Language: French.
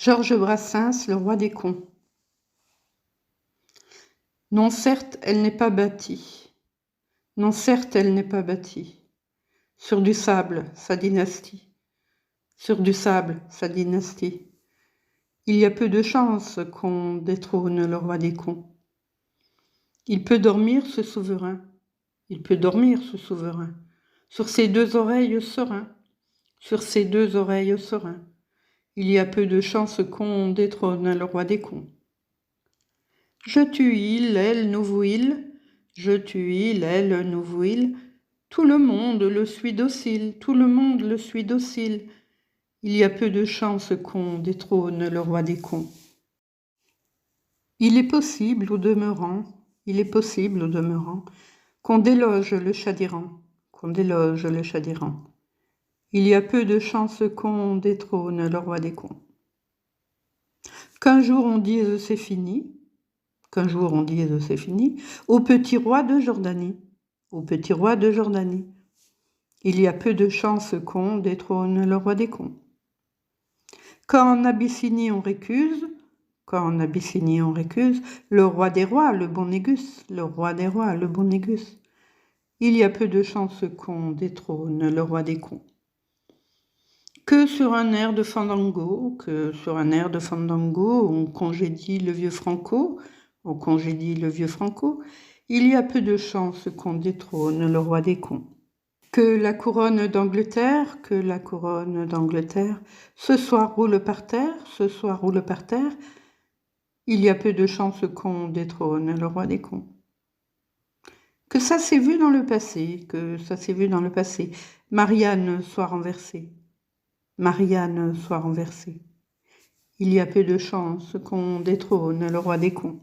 Georges Brassens, le roi des cons. Non, certes, elle n'est pas bâtie. Non, certes, elle n'est pas bâtie. Sur du sable, sa dynastie. Sur du sable, sa dynastie. Il y a peu de chances qu'on détrône le roi des cons. Il peut dormir, ce souverain. Il peut dormir, ce souverain. Sur ses deux oreilles serein. Sur ses deux oreilles serein. Il y a peu de chances qu'on détrône le roi des cons. Je tue il, elle, nouveau il. Je tue il, elle, nouveau il. Tout le monde le suit docile, tout le monde le suit docile. Il y a peu de chances qu'on détrône le roi des cons. Il est possible, au demeurant, il est possible, au demeurant, qu'on déloge le Chadiran, qu'on déloge le Chadiran. Il y a peu de chances qu'on détrône le roi des cons. Qu'un jour on dise c'est fini, qu'un jour on dise c'est fini, au petit roi de Jordanie, au petit roi de Jordanie. Il y a peu de chances qu'on détrône le roi des cons. Quand en Abyssinie on récuse, quand en Abyssinie on récuse, le roi des rois, le bon Négus, le roi des rois, le bon Négus. Il y a peu de chances qu'on détrône le roi des cons. Que sur un air de fandango, on congédie le vieux Franco, on congédie le vieux Franco, il y a peu de chances qu'on détrône le roi des cons. Que la couronne d'Angleterre, ce soir roule par terre, ce soir roule par terre, il y a peu de chances qu'on détrône le roi des cons. Que ça s'est vu dans le passé, que ça s'est vu dans le passé, Marianne soit renversée. Marianne soit renversée. Il y a peu de chances qu'on détrône le roi des cons.